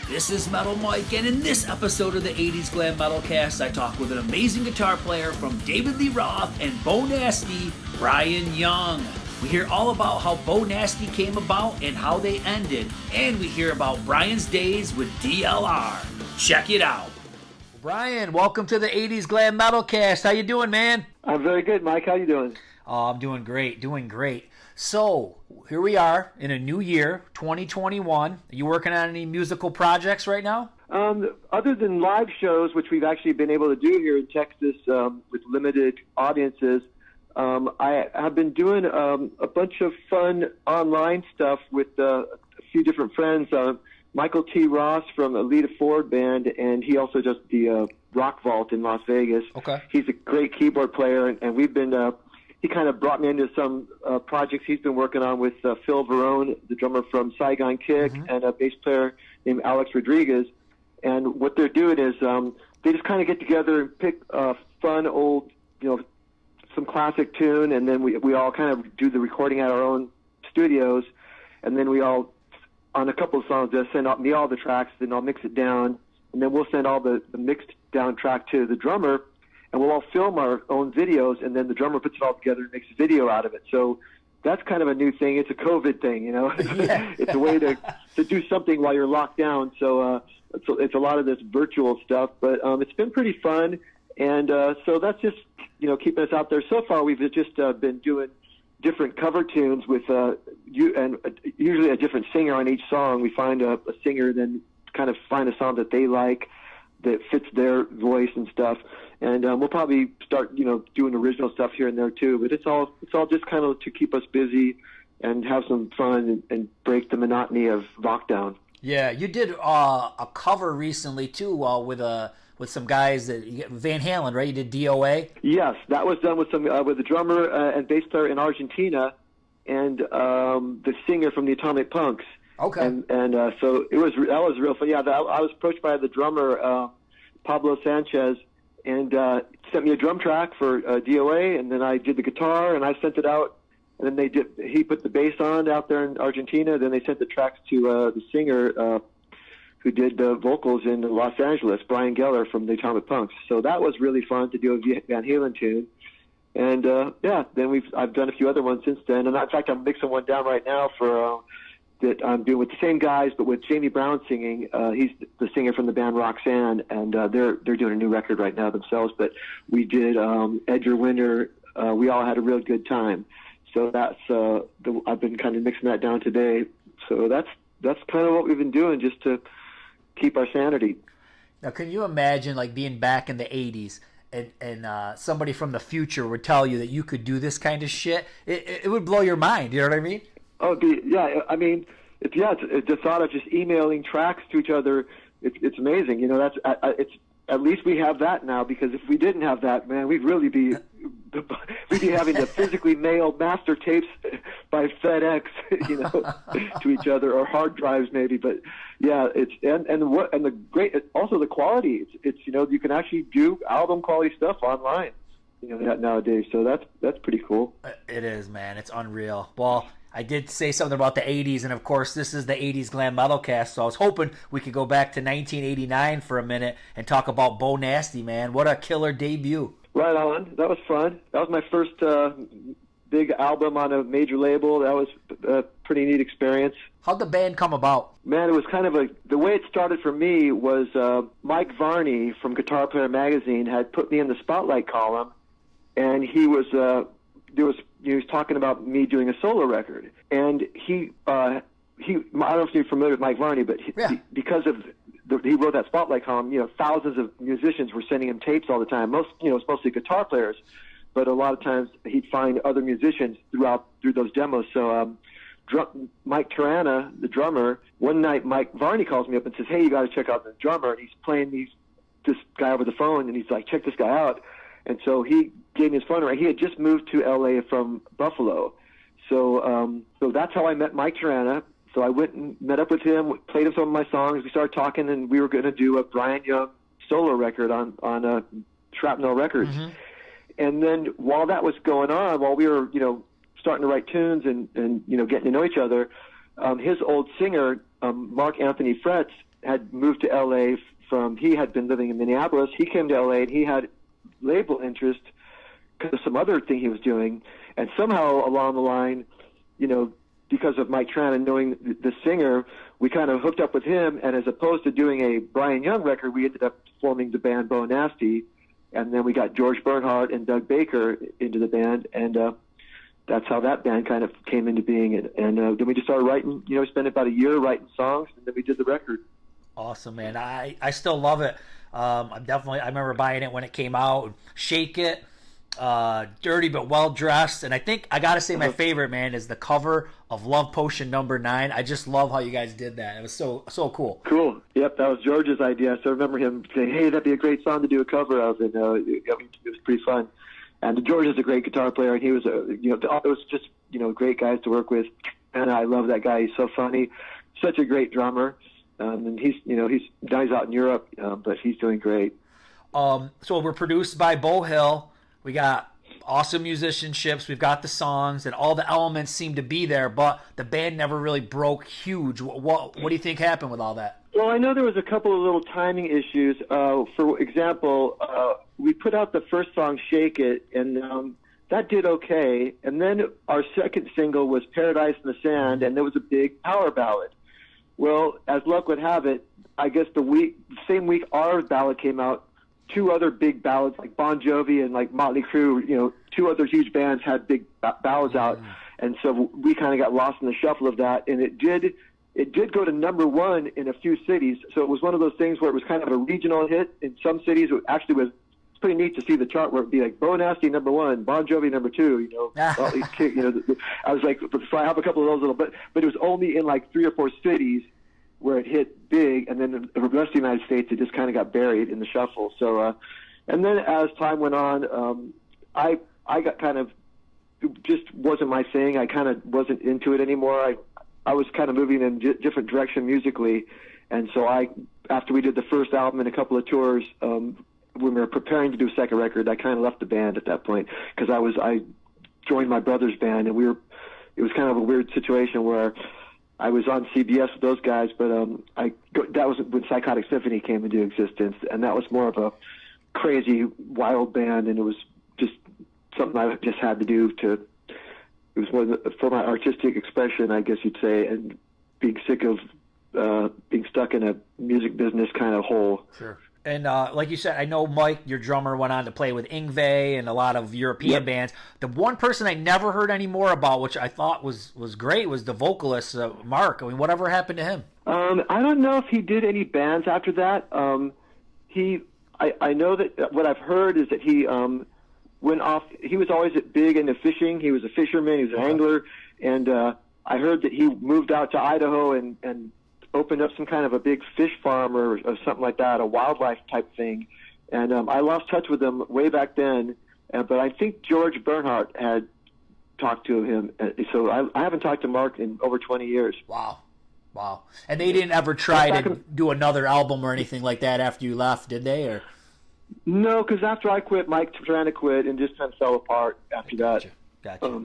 This is Metal Mike, and in this episode of the 80's Glam Metalcast, I talk with an amazing guitar player from David Lee Roth and Beau Nasty, Brian Young. We hear all about how Beau Nasty came about and how they ended, and we hear about Brian's days with DLR. Check it out. Brian, welcome to the 80's Glam Metalcast. How you doing, man? I'm very good, Mike. How you doing? Oh, I'm doing great. So, here we are in a new year, 2021. Are you working on any musical projects right now? Other than live shows, which we've actually been able to do here in Texas with limited audiences, I have been doing a bunch of fun online stuff with a few different friends. Michael T. Ross from Alita Ford Band, and he also does the Rock Vault in Las Vegas. Okay. He's a great keyboard player, and we've been... he kind of brought me into some projects he's been working on with Phil Varone, the drummer from Saigon Kick, and a bass player named Alex Rodriguez. And what they're doing is they just kind of get together and pick a fun old, some classic tune, and then we all kind of do the recording at our own studios, and then we all, on a couple of songs, they'll send me all the tracks, then I'll mix it down, and then we'll send all the mixed down track to the drummer, and we'll all film our own videos, and then the drummer puts it all together and makes a video out of it. So that's kind of a new thing. It's a COVID thing, Yeah. It's a way to do something while you're locked down. So it's a lot of this virtual stuff, but it's been pretty fun. And so that's just, keeping us out there. So far, we've just been doing different cover tunes with usually a different singer on each song. We find a singer, then kind of find a song that they like that fits their voice and stuff. And we'll probably start, doing original stuff here and there too. But it's all just kind of to keep us busy and have some fun and break the monotony of lockdown. Yeah, you did a cover recently too, with some guys that Van Halen, right? You did DOA. Yes, that was done with with the drummer and bass player in Argentina, and the singer from the Atomic Punks. Okay. And so that was real fun. Yeah, I was approached by the drummer Pablo Sanchez, and sent me a drum track for DOA, and then I did the guitar, and I sent it out, and then he put the bass on out there in Argentina, then they sent the tracks to the singer who did the vocals in Los Angeles, Brian Geller from the Atomic Punks. So that was really fun to do a Van Halen tune. And then I've done a few other ones since then, and in fact I'm mixing one down right now for that I'm doing with the same guys, but with Jamie Brown singing. He's the singer from the band Roxanne, and they're doing a new record right now themselves. But we did Edgar Winter. We all had a real good time. So that's I've been kind of mixing that down today. So that's kind of what we've been doing just to keep our sanity. Now, can you imagine like being back in the 80s and somebody from the future would tell you that you could do this kind of shit? It would blow your mind. You know what I mean? Oh, yeah. I mean, it's the thought of just emailing tracks to each other. It's amazing. That's it's at least we have that now, because if we didn't have that, man, we'd really be having to physically mail master tapes by FedEx, to each other, or hard drives maybe. But yeah, it's and the great also the quality. It's you can actually do album quality stuff online. Nowadays. So that's pretty cool. It is, man. It's unreal. Well, I did say something about the 80s, and of course, this is the 80's Glam Metalcast, so I was hoping we could go back to 1989 for a minute and talk about Beau Nasty, man. What a killer debut. Right on. That was fun. That was my first big album on a major label. That was a pretty neat experience. How'd the band come about? Man, it was kind of the way it started for me was Mike Varney from Guitar Player Magazine had put me in the Spotlight column, and he was talking about me doing a solo record, and he I don't know if you're familiar with Mike Varney, but because of he wrote that Spotlight column, thousands of musicians were sending him tapes all the time. It's mostly guitar players, but a lot of times he'd find other musicians through those demos. So Mike Tirana, the drummer, one night Mike Varney calls me up and says, "Hey, you got to check out the drummer," and he's playing this guy over the phone, and he's like, "Check this guy out." And so he gave me his phone number. He had just moved to L.A. from Buffalo. So that's how I met Mike Tirana. So I went and met up with him, played him some of my songs. We started talking, and we were going to do a Brian Young solo record on Shrapnel Records. Mm-hmm. And then while that was going on, while we were, starting to write tunes and getting to know each other, his old singer Mark Anthony Fretz had moved to L.A. he had been living in Minneapolis. He came to L.A. and he had label interest because of some other thing he was doing. And somehow along the line, because of Mike Tran and knowing the singer, we kind of hooked up with him. And as opposed to doing a Brian Young record, we ended up forming the band Beau Nasty. And then we got George Bernhardt and Doug Baker into the band. And that's how that band kind of came into being. And then we just started writing, spent about a year writing songs, and then we did the record. Awesome, man. I still love it. I remember buying it when it came out. Shake It, Dirty But Well Dressed. And I think I got to say my favorite, man, is the cover of Love Potion #9. I just love how you guys did that. It was so cool. Cool. Yep, that was George's idea. So I remember him saying, hey, that'd be a great song to do a cover of. And it was pretty fun. And George is a great guitar player, and he was it was just great guys to work with. And I love that guy. He's so funny, such a great drummer. And he's out in Europe, but he's doing great. So we're produced by Beau Hill. We got awesome musicianships. We've got the songs, and all the elements seem to be there, but the band never really broke huge. What do you think happened with all that? Well, I know there was a couple of little timing issues. For example, we put out the first song, Shake It, and that did okay. And then our second single was Paradise in the Sand, and there was a big power ballad. Well, as luck would have it, I guess the same week our ballad came out, two other big ballads like Bon Jovi and like Motley Crue, two other huge bands had big ballads out. And so we kind of got lost in the shuffle of that. And it did go to #1 in a few cities. So it was one of those things where it was kind of a regional hit in some cities. It actually was pretty neat to see the chart where it'd be like Beau Nasty #1, Bon Jovi #2, I was like, so I have a couple of those little, but it was only in like 3 or 4 cities where it hit big, and then the rest of the United States, it just kind of got buried in the shuffle. So, and then as time went on, I got kind of, it just wasn't my thing. I kind of wasn't into it anymore. I was kind of moving in a different direction musically, and so after we did the first album and a couple of tours, when we were preparing to do a second record, I kind of left the band at that point because I joined my brother's band, and it was kind of a weird situation where I was on CBS with those guys, but that was when Psychotic Symphony came into existence, and that was more of a crazy, wild band, and it was just something I just had to do it was more for my artistic expression, I guess you'd say, and being sick of being stuck in a music business kind of hole. Sure. And like you said, I know Mike, your drummer, went on to play with Yngwie and a lot of European bands. The one person I never heard any more about, which I thought was great, was the vocalist, Mark. I mean, whatever happened to him? I don't know if he did any bands after that. I know that what I've heard is that he went off. He was always big into fishing. He was a fisherman. He was an angler. And I heard that he moved out to Idaho and opened up some kind of a big fish farm or something like that, a wildlife type thing. And I lost touch with him way back then, but I think George Bernhardt had talked to him. So I haven't talked to Mark in over 20 years. Wow. And they didn't ever try to do another album or anything like that after you left, did they? Or no, because after I quit, Mike trying to quit and just kind of fell apart after that. Gotcha.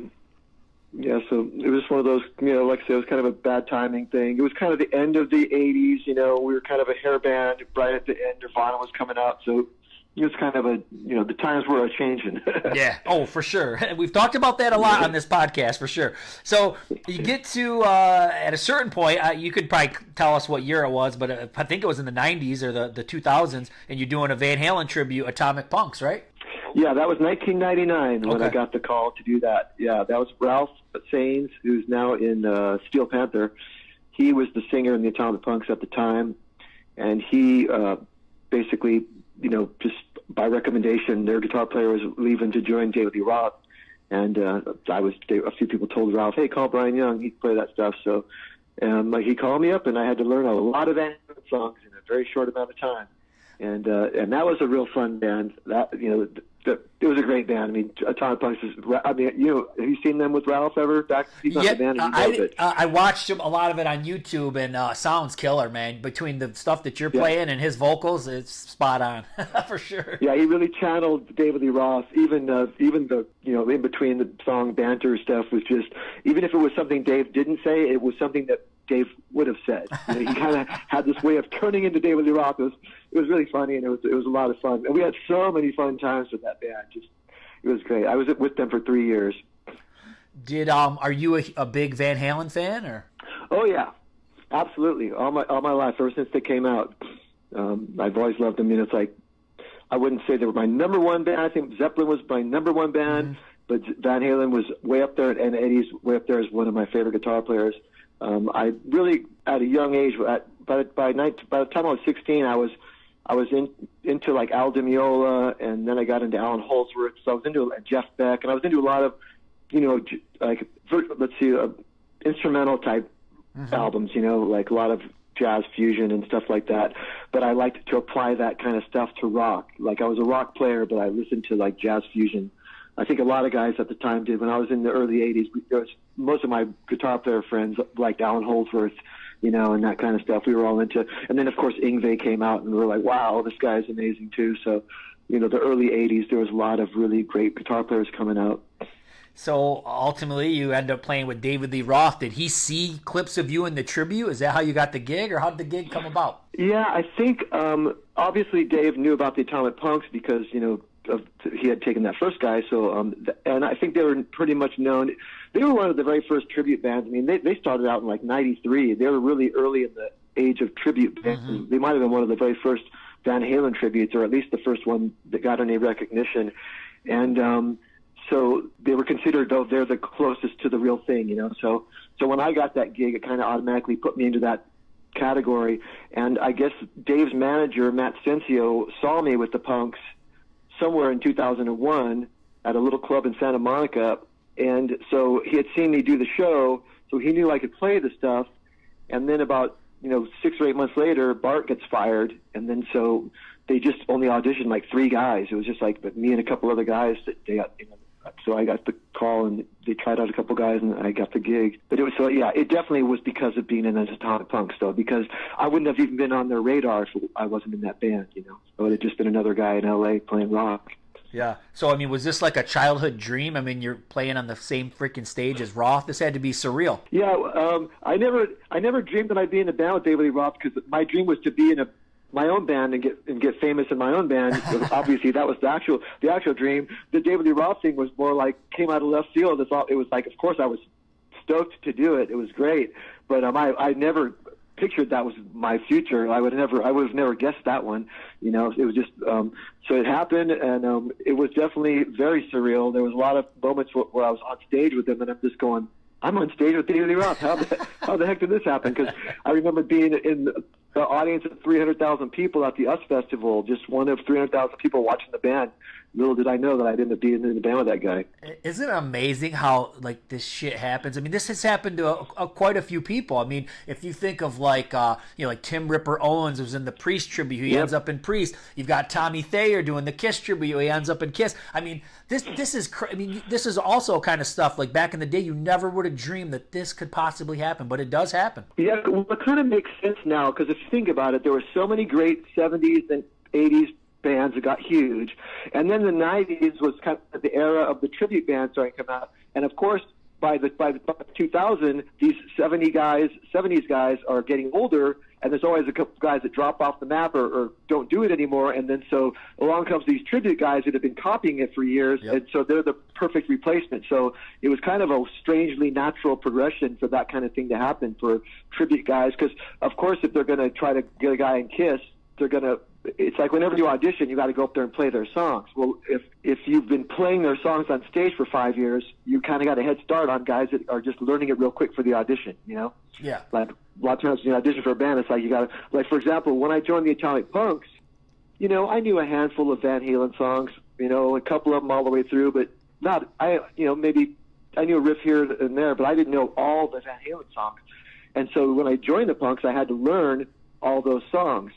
Yeah, so it was one of those, like I said, it was kind of a bad timing thing. It was kind of the end of the 80s, we were kind of a hair band right at the end. Nirvana was coming out, so it was kind of the times were a-changing. Yeah, for sure. We've talked about that a lot on this podcast, for sure. So you get to, at a certain point, you could probably tell us what year it was, but I think it was in the 90s or the 2000s, and you're doing a Van Halen tribute, Atomic Punks, right? Yeah, that was 1999 when I got the call to do that. Yeah, that was Ralph Saenz, who's now in Steel Panther. He was the singer in the Atomic Punks at the time, and he basically, just by recommendation, their guitar player was leaving to join David Lee Roth, and a few people told Ralph, hey, call Brian Young, he can play that stuff. So he called me up, and I had to learn a lot of Van Halen songs in a very short amount of time. And that was a real fun band. It was a great band. I mean, Atomic Punks is. Have you seen them with Ralph ever? He's not the band. I watched a lot of it on YouTube, and sounds killer, man. Between the stuff that you're playing and his vocals, it's spot on for sure. Yeah, he really channeled David Lee Roth. Even the in between the song banter stuff was just. Even if it was something Dave didn't say, it was something that Dave would have said. You know, he kind of had this way of turning into David Lee Roth. It was really funny, and it was a lot of fun. And we had so many fun times with that band. It was great. I was with them for 3 years. Are you a big Van Halen fan, or? Oh yeah, absolutely. All my life, ever since they came out, I've always loved them. You know, it's like, I wouldn't say they were my number one band. I think Zeppelin was my number one band, but Van Halen was way up there, and Eddie's way up there as one of my favorite guitar players. I really, at a young age, by the time I was 16, I was into like Al Di Meola, and then I got into Alan Holdsworth. So I was into Jeff Beck, and I was into a lot of, you know, like, let's see, instrumental type albums, you know, like a lot of jazz fusion and stuff like that. But I liked to apply that kind of stuff to rock. Like, I was a rock player, but I listened to like jazz fusion. I think a lot of guys at the time did. When I was in the early 80s, most of my guitar player friends liked Alan Holdsworth, you know, and that kind of stuff. We were all into. And then, of course, Yngwie came out, and we were like, wow, this guy's amazing too. So, you know, the early 80s, there was a lot of really great guitar players coming out. So ultimately, you end up playing with David Lee Roth. Did he see clips of you in the tribute? Is that how you got the gig, or how did the gig come about? Yeah, I think obviously Dave knew about the Atomic Punks because, you know, he had taken that first guy. So and I think they were pretty much known. They were one of the very first tribute bands. I mean, they started out in like '93. They were really early in the age of tribute bands. They might have been one of the very first Van Halen tributes, or at least the first one that got any recognition. And so they were considered, though, they're the closest to the real thing, you know. So when I got that gig, it kind of automatically put me into that category. And I guess Dave's manager, Matt Censio, saw me with the Punks somewhere in 2001 at a little club in Santa Monica. And so he had seen me do the show, so he knew I could play the stuff. And then about, you know, 6 or 8 months later, Bart gets fired. And then so they just only auditioned like 3 guys. It was just like me and a couple other guys that they got, you know. So I got the call, and they tried out a couple guys, and I got the gig. But it was, so yeah, it definitely was because of being in the Atomic Punks, though, because I wouldn't have even been on their radar if I wasn't in that band, you know. I would have just been another guy in L.A. playing rock. Yeah. So, I mean, was this like a childhood dream? I mean, you're playing on the same freaking stage as Roth. This had to be surreal. Yeah, I never dreamed that I'd be in a band with David Lee Roth, because my dream was to be in my own band and get famous in my own band. Obviously, that was the actual dream. The David Lee Roth thing was more like came out of left field. It was like, of course, I was stoked to do it. It was great, but I never pictured that was my future. I would have never guessed that one. You know, it was just so it happened, and it was definitely very surreal. There was a lot of moments where I was on stage with them, and I'm just going, I'm on stage with David Lee Roth. How the heck did this happen? Because I remember being in the audience of 300,000 people at the US Festival, just one of 300,000 people watching the band. Little did I know that I'd end up being in the band with that guy. Isn't it amazing how like this shit happens? I mean, this has happened to quite a few people. I mean, if you think of like you know, like Tim Ripper Owens was in the Priest tribute, he ends up in Priest. You've got Tommy Thayer doing the Kiss tribute, he ends up in Kiss. I mean, this is I mean, this is also kind of stuff like back in the day you never would have dreamed that this could possibly happen, but it does happen. Yeah, well, it kind of makes sense now, because if you think about it, there were so many great 70s and 80s bands that got huge, and then the 90s was kind of the era of the tribute bands starting to come out, and of course by 2000 these 70s guys are getting older, and there's always a couple guys that drop off the map or don't do it anymore, and then so along comes these tribute guys that have been copying it for years, and so they're the perfect replacement. So it was kind of a strangely natural progression for that kind of thing to happen for tribute guys, because of course if they're going to try to get a guy in Kiss, it's like whenever you audition, you got to go up there and play their songs. Well, if you've been playing their songs on stage for 5 years, you kind of got a head start on guys that are just learning it real quick for the audition, you know? Yeah. Like a lot of times when you audition for a band, it's like you got to, like for example, when I joined the Atomic Punks, you know, I knew a handful of Van Halen songs, you know, a couple of them all the way through, but maybe I knew a riff here and there, but I didn't know all the Van Halen songs. And so when I joined the Punks, I had to learn all those songs.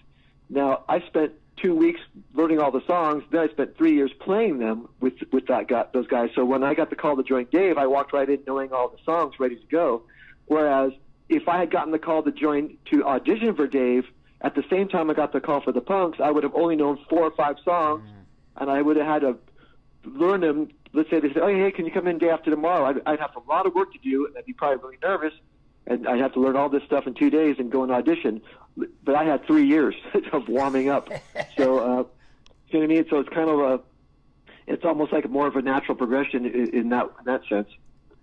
Now, I spent 2 weeks learning all the songs. Then I spent 3 years playing them with those guys. So when I got the call to join Dave, I walked right in knowing all the songs, ready to go. Whereas if I had gotten the call to audition for Dave, at the same time I got the call for the Punks, I would have only known 4 or 5 songs, and I would have had to learn them. Let's say they said, "Oh, hey, can you come in day after tomorrow?" I'd have a lot of work to do, and I'd be probably really nervous. and I'd have to learn all this stuff in 2 days and go and audition. But I had 3 years of warming up. So, you know what I mean? So it's kind of it's almost like more of a natural progression in that sense.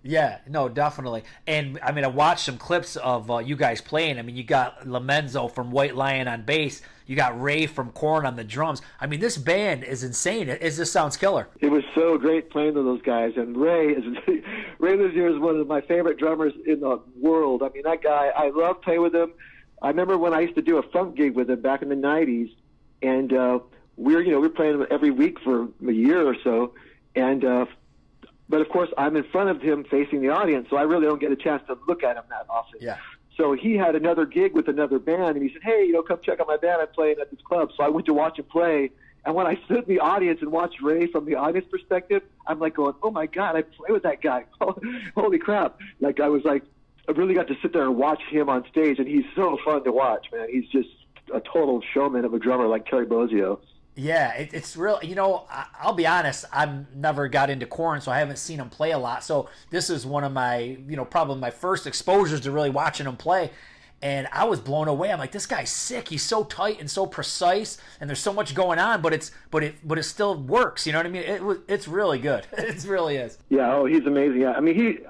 Yeah, no, definitely. And I mean, I watched some clips of you guys playing. I mean, you got Lomenzo from White Lion on bass. You got Ray from Korn on the drums. I mean, this band is insane. It just sounds killer. It was so great playing with those guys. And Ray Luzier is one of my favorite drummers in the world. I mean, that guy, I love playing with him. I remember when I used to do a funk gig with him back in the 90s, and we were playing him every week for a year or so, and but of course I'm in front of him facing the audience, so I really don't get a chance to look at him that often. Yeah. So he had another gig with another band, and he said, "Hey, come check out my band. I'm playing at this club." So I went to watch him play, and when I stood in the audience and watched Ray from the audience perspective, I'm like going, "Oh my God, I play with that guy! Holy crap!" Like I really got to sit there and watch him on stage, and he's so fun to watch, man. He's just a total showman of a drummer like Terry Bozzio. Yeah, it's real. I'll be honest, I've never got into Korn, so I haven't seen him play a lot. So this is one of my, probably my first exposures to really watching him play. And I was blown away. I'm like, this guy's sick. He's so tight and so precise, and there's so much going on, but it still works. You know what I mean? It's really good. It really is. Yeah. Oh, he's amazing. Yeah. I mean,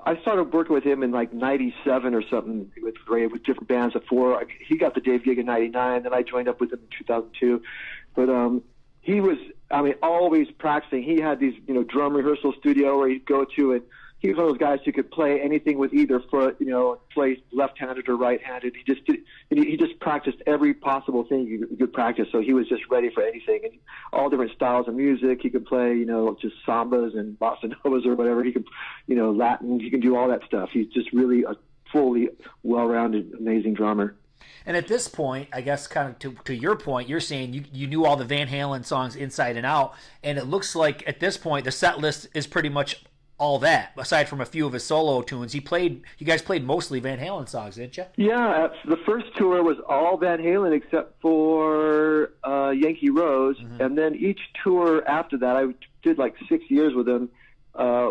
I started working with him in like '97 or something with Ray, with different bands before. He got the Dave gig in '99, then I joined up with him in 2002. But he was, I mean, always practicing. He had these, drum rehearsal studio where he'd go to, and he was one of those guys who could play anything with either foot, play left-handed or right-handed. He just practiced every possible thing you could practice. So he was just ready for anything, and all different styles of music. He could play, just sambas and bossa novas or whatever. He could, Latin. He can do all that stuff. He's just really a fully well-rounded, amazing drummer. And at this point, I guess kind of to your point, you're saying you knew all the Van Halen songs inside and out, and it looks like at this point the set list is pretty much all that, aside from a few of his solo tunes. You guys played mostly Van Halen songs, didn't you? Yeah, the first tour was all Van Halen except for Yankee Rose, mm-hmm. And then each tour after that, I did like 6 years with him.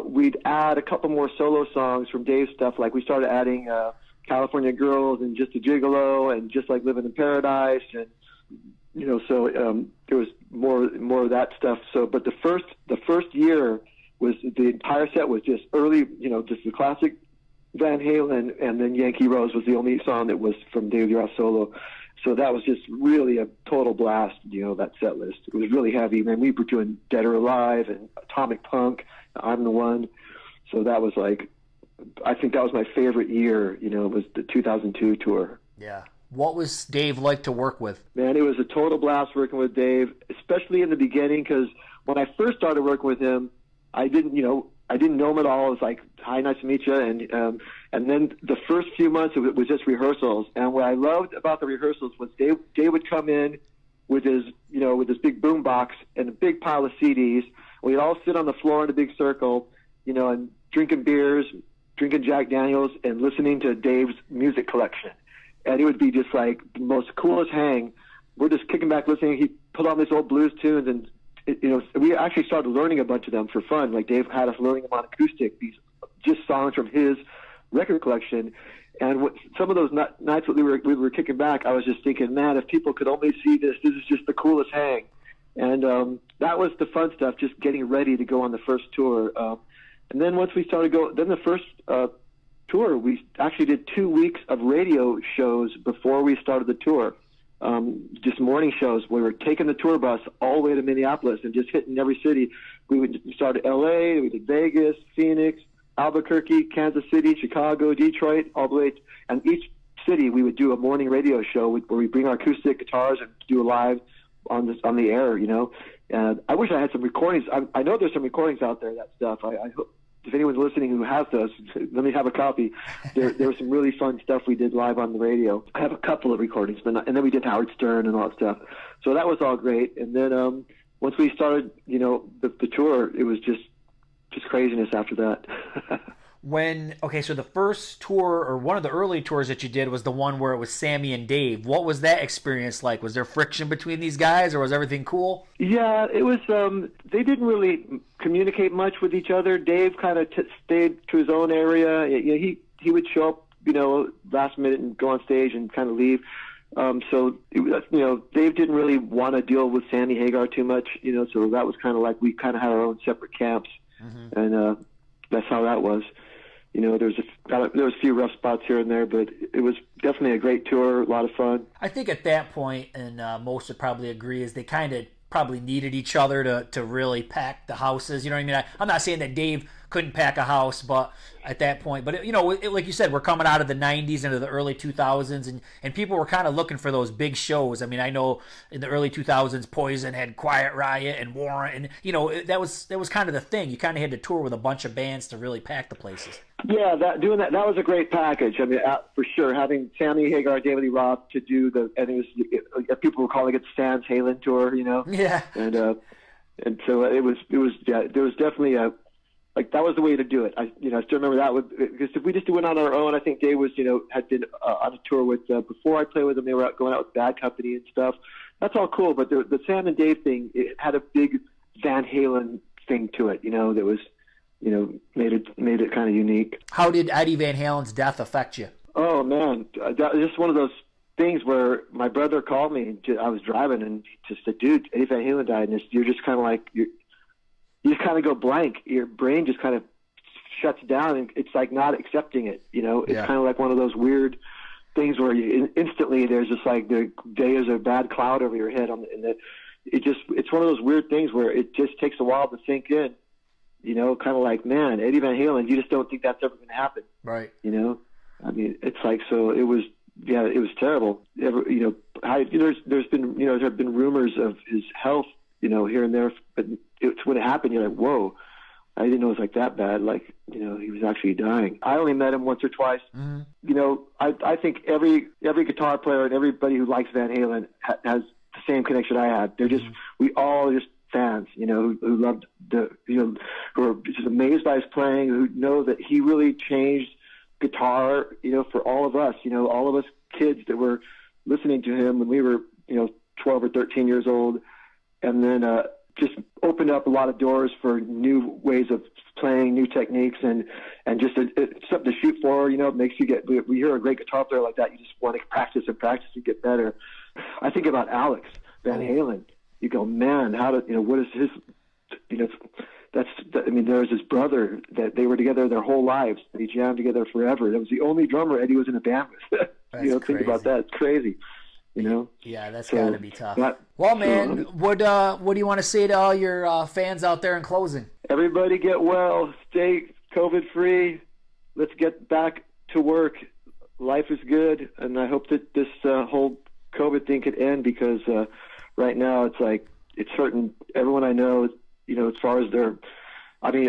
We'd add a couple more solo songs from Dave's stuff, like we started adding California Girls and Just a Gigolo and Just Like Living in Paradise, and so there was more of that stuff. So, but the first year was the entire set was just early, just the classic Van Halen, and then Yankee Rose was the only song that was from David Lee Roth solo. So that was just really a total blast, that set list. It was really heavy, man. We were doing Dead or Alive and Atomic Punk, I'm the One. So that was like, I think that was my favorite year, it was the 2002 tour. Yeah. What was Dave like to work with? Man, it was a total blast working with Dave, especially in the beginning, because when I first started working with him, I didn't know him at all. It was like, hi, nice to meet you. And then the first few months, it was just rehearsals. And what I loved about the rehearsals was Dave would come in with his big boom box and a big pile of CDs. We'd all sit on the floor in a big circle, and drinking beers, drinking Jack Daniels, and listening to Dave's music collection. And it would be just like the most coolest hang. We're just kicking back listening. He put on these old blues tunes, and we actually started learning a bunch of them for fun. Like Dave had us learning them on acoustic, these just songs from his record collection. And some of those nights that we were kicking back, I was just thinking, man, if people could only see this is just the coolest hang. And that was the fun stuff, just getting ready to go on the first tour. And then once we started then the first tour, we actually did 2 weeks of radio shows before we started the tour. Just morning shows. We were taking the tour bus all the way to Minneapolis and just hitting every city. We started L.A., we did Vegas, Phoenix, Albuquerque, Kansas City, Chicago, Detroit, all the way. And each city we would do a morning radio show where we bring our acoustic guitars and do a live on the air, And I wish I had some recordings. I know there's some recordings out there of that stuff. I hope if anyone's listening who has those, let me have a copy. There was some really fun stuff we did live on the radio. I have a couple of recordings, and then we did Howard Stern and all that stuff. So that was all great. And then once we started, the tour, it was just craziness after that. So the first tour, or one of the early tours that you did, was the one where it was Sammy and Dave. What was that experience like? Was there friction between these guys, or was everything cool? Yeah, it was. They didn't really communicate much with each other. Dave kind of stayed to his own area. He would show up last minute and go on stage and kind of leave. So Dave didn't really want to deal with Sammy Hagar too much, so that was kind of like we kind of had our own separate camps, and that's how that was. There was a few rough spots here and there, but it was definitely a great tour, a lot of fun. I think at that point, and most would probably agree, is they kind of probably needed each other to really pack the houses. You know what I mean? I'm not saying that Dave couldn't pack a house, but at that point, but like you said, we're coming out of the 90s into the early 2000s, and people were kind of looking for those big shows. I mean, I know in the early 2000s, Poison had Quiet Riot and Warrant, and that was kind of the thing. You kind of had to tour with a bunch of bands to really pack the places. Yeah, that was a great package. I mean, for sure, having Sammy Hagar, David Lee Roth to do I think it was, people were calling it Stan's Halen tour, Yeah. And so it was there was definitely that was the way to do it. I still remember that because if we just went on our own, I think Dave was, had been on a tour with, before I played with them, they were going out with Bad Company and stuff. That's all cool, but the Sam and Dave thing, it had a big Van Halen thing to it, that was, made it kind of unique. How did Eddie Van Halen's death affect you? Oh man, that was just one of those things where my brother called me. I was driving and he just said, "Dude, Eddie Van Halen died," and you're just kind of like you just kind of go blank. Your brain just kind of shuts down, and it's like not accepting it. It's kind of like one of those weird things where you instantly there's just like there's a bad cloud over your head. It's one of those weird things where it just takes a while to sink in. Kind of like, man, Eddie Van Halen, you just don't think that's ever going to happen. Right. I mean, it's like, so it was terrible. There's been, there have been rumors of his health, here and there, but it's when it happened, you're like, whoa, I didn't know it was like that bad. Like, he was actually dying. I only met him once or twice. Mm-hmm. I think every guitar player and everybody who likes Van Halen has the same connection I had. They're just, we all just fans, who loved who are just amazed by his playing, who know that he really changed guitar, for all of us, all of us kids that were listening to him when we were, 12 or 13 years old, and then just opened up a lot of doors for new ways of playing, new techniques, and just it's something to shoot for. It makes you we hear a great guitar player like that, you just want to practice and get better. I think about Alex Van Halen. You go, man, what is his, there's his brother that they were together their whole lives. They jammed together forever. That was the only drummer Eddie was in a band with. Think about that. It's crazy. Yeah, that's got to be tough. Well, man, what do you want to say to all your fans out there in closing? Everybody get well. Stay COVID-free. Let's get back to work. Life is good, and I hope that this whole COVID thing could end because right now it's like it's hurting everyone I know, as far as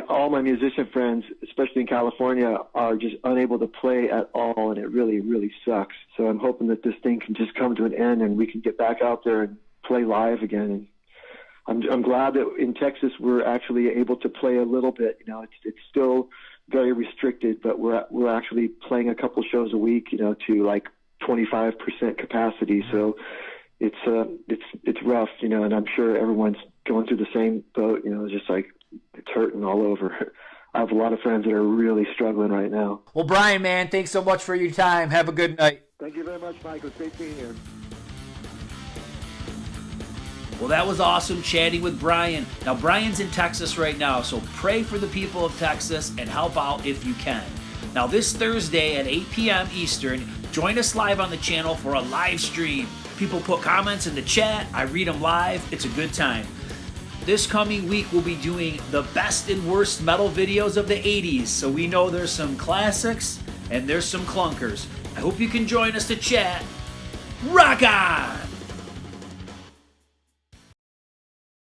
all my musician friends, especially in California, are just unable to play at all, and it really, really sucks. So I'm hoping that this thing can just come to an end and we can get back out there and play live again. And I'm glad that in Texas we're actually able to play a little bit. It's still very restricted, but we're actually playing a couple shows a week, to like 25% capacity. So it's rough, and I'm sure everyone's going through the same boat. It's just like it's hurting all over. I have a lot of friends that are really struggling right now. Well, Brian, man, thanks so much for your time. Have a good night. Thank you very much, Mike. It was great being here. Well, that was awesome chatting with Brian. Now, Brian's in Texas right now, so pray for the people of Texas and help out if you can. Now, this Thursday at 8 p.m. Eastern, join us live on the channel for a live stream. People put comments in the chat. I read them live. It's a good time. This coming week, we'll be doing the best and worst metal videos of the 80s. So we know there's some classics and there's some clunkers. I hope you can join us to chat. Rock on!